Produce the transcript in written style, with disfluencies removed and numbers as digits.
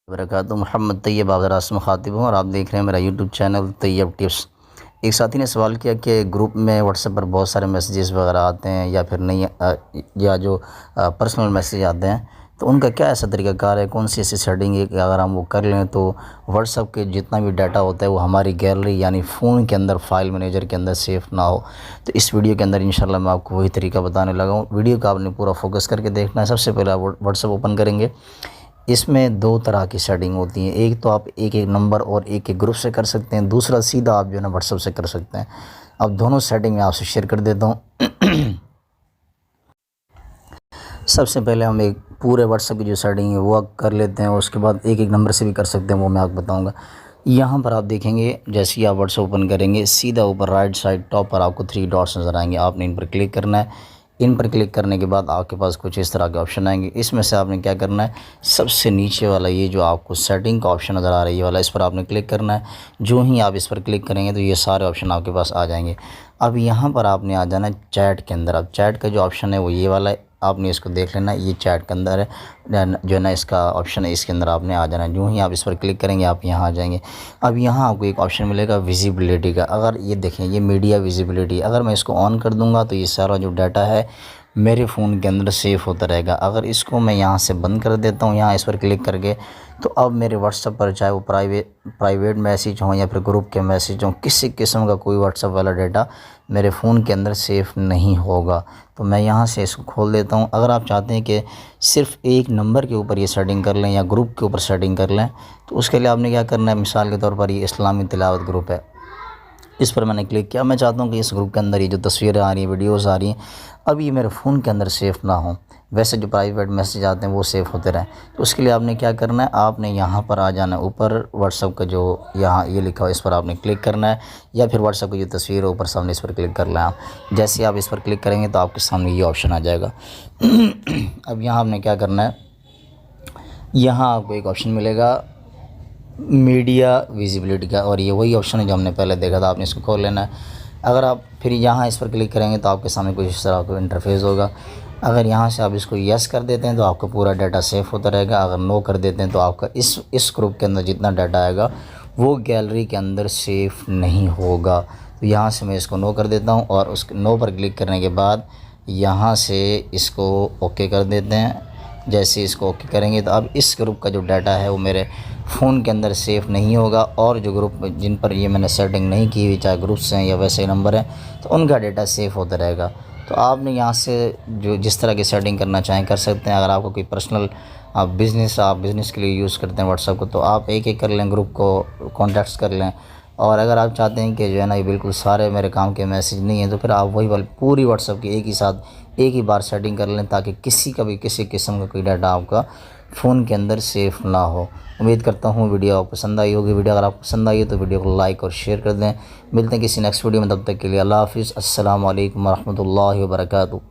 वबरकातुहू। मोहम्मद तैयब आगर आसम ख़ातिब हूँ और आप देख रहे हैं मेरा यूट्यूब चैनल तैयब टिप्स। एक साथी ने सवाल किया कि ग्रुप में व्हाट्सएप पर बहुत सारे मैसेजेस वगैरह आते हैं या फिर नहीं या जो पर्सनल मैसेज आते हैं, तो उनका क्या ऐसा तरीक़ाकार है, कौन सी ऐसी सेटिंग है कि अगर हम वो कर लें तो व्हाट्सएप के जितना भी डाटा होता है वो हमारी गैलरी यानी फ़ोन के अंदर फ़ाइल मैनेजर के अंदर सेफ़ ना हो। तो इस वीडियो के अंदर इंशाल्लाह मैं आपको वही तरीका बताने लगा हूँ। वीडियो का आपने पूरा फोकस करके देखना है। सबसे पहले आप व्हाट्सएप ओपन करेंगे। इसमें दो तरह की सेटिंग होती है, एक तो आप एक एक नंबर और एक एक ग्रुप से कर सकते हैं, दूसरा सीधा आप जो है ना व्हाट्सएप से कर सकते हैं। अब दोनों सेटिंग मैं आपसे शेयर कर देता हूँ। सबसे पहले हम एक पूरे व्हाट्सएप की जो सेटिंग है वो कर लेते हैं, उसके बाद एक एक नंबर से भी कर सकते हैं, वो मैं आपको बताऊँगा। यहाँ पर आप देखेंगे जैसे ही आप व्हाट्सएप ओपन करेंगे, सीधा ऊपर राइट साइड टॉप पर आपको 3 डॉट्स नज़र आएंगे। आपने इन पर क्लिक करना है। इन पर क्लिक करने के बाद आपके पास कुछ इस तरह के ऑप्शन आएंगे। इसमें से आपने क्या करना है, सबसे नीचे वाला ये जो आपको सेटिंग का ऑप्शन नज़र आ रहा है ये वाला, इस पर आपने क्लिक करना है। जो ही आप इस पर क्लिक करेंगे तो ये सारे ऑप्शन आपके पास आ जाएंगे। अब यहाँ पर आपने आ जाना है चैट के अंदर। अब चैट का जो ऑप्शन है वो ये वाला है, आपने इसको देख लेना, ये चैट के अंदर है जो है ना, इसका ऑप्शन है, इसके अंदर आपने आ जाना है। जो ही आप इस पर क्लिक करेंगे आप यहाँ आ जाएंगे। अब यहाँ आपको एक ऑप्शन मिलेगा विजिबिलिटी का। अगर ये देखें, ये मीडिया विजिबिलिटी, अगर मैं इसको ऑन कर दूँगा तो ये सारा जो डाटा है मेरे फ़ोन के अंदर सेव होता रहेगा। अगर इसको मैं यहाँ से बंद कर देता हूँ, यहाँ इस पर क्लिक करके, तो अब मेरे व्हाट्सएप पर चाहे वो प्राइवेट मैसेज हों या फिर ग्रुप के मैसेज हों, किसी किस्म का कोई व्हाट्सएप वाला डाटा मेरे फ़ोन के अंदर सेव नहीं होगा। तो मैं यहाँ से इसको खोल देता हूँ। अगर आप चाहते हैं कि सिर्फ़ एक नंबर के ऊपर ये सेटिंग कर लें या ग्रुप के ऊपर सेटिंग कर लें, तो उसके लिए आपने क्या करना है, मिसाल के तौर पर ये इस्लामी तिलावत ग्रुप है, इस पर मैंने क्लिक किया। मैं चाहता हूँ कि इस ग्रुप के अंदर ये जो तस्वीरें आ रही हैं, वीडियोज़ आ रही हैं, अब ये मेरे फ़ोन के अंदर सेफ़ ना हो, वैसे जो प्राइवेट मैसेज आते हैं वो सेफ़ होते रहें। तो उसके लिए आपने क्या करना है, आपने यहाँ पर आ जाना है। ऊपर व्हाट्सएप का जो यहाँ ये लिखा हो इस पर आपने क्लिक करना है, या फिर व्हाट्सएप की जो तस्वीर है ऊपर सामने इस पर क्लिक कर लें आप। जैसे आप इस पर क्लिक करेंगे तो आपके सामने ये ऑप्शन आ जाएगा। अब यहाँ आपने क्या करना है, यहाँ आपको एक ऑप्शन मिलेगा मीडिया विजिबिलिटी का, और ये वही ऑप्शन है जो हमने पहले देखा था। आपने इसको खोल लेना है। अगर आप फिर यहाँ इस पर क्लिक करेंगे तो आपके सामने कुछ इस तरह का इंटरफेस होगा। अगर यहाँ से आप इसको यस कर देते हैं तो आपका पूरा डाटा सेफ़ होता रहेगा। अगर नो कर देते हैं तो आपका इस ग्रुप के अंदर जितना डाटा आएगा वो गैलरी के अंदर सेफ़ नहीं होगा। तो यहाँ से मैं इसको नो कर देता हूँ, और उस नो पर क्लिक करने के बाद यहाँ से इसको ओके कर देते हैं। जैसे इसको ओके करेंगे तो अब इस ग्रुप का जो डाटा है वो मेरे फ़ोन के अंदर सेफ़ नहीं होगा, और जो ग्रुप जिन पर ये मैंने सेटिंग नहीं की हुई, चाहे ग्रुप्स हैं या वैसे नंबर हैं, तो उनका डाटा सेफ़ होता रहेगा। तो आपने यहाँ से जो जिस तरह की सेटिंग करना चाहें कर सकते हैं। अगर आपको कोई पर्सनल आप बिज़नेस के लिए यूज़ करते हैं व्हाट्सएप को, तो आप एक एक कर लें, ग्रुप को कॉन्टैक्ट्स कर लें। और अगर आप चाहते हैं कि जो है ना ये बिल्कुल सारे मेरे काम के मैसेज नहीं हैं, तो फिर आप वही वाली पूरी व्हाट्सएप की एक ही बार सेटिंग कर लें, ताकि किसी किस्म का कोई डाटा आपका फ़ोन के अंदर सेफ़ ना हो। उम्मीद करता हूँ वीडियो आपको पसंद आई होगी। वीडियो अगर आपको पसंद आई हो तो वीडियो को लाइक और शेयर कर दें। मिलते हैं किसी नेक्स्ट वीडियो में, तब तक के लिए अल्लाह हाफ़िज़। अस्सलामु अलैकुम व रहमतुल्लाहि व बरकातुहू।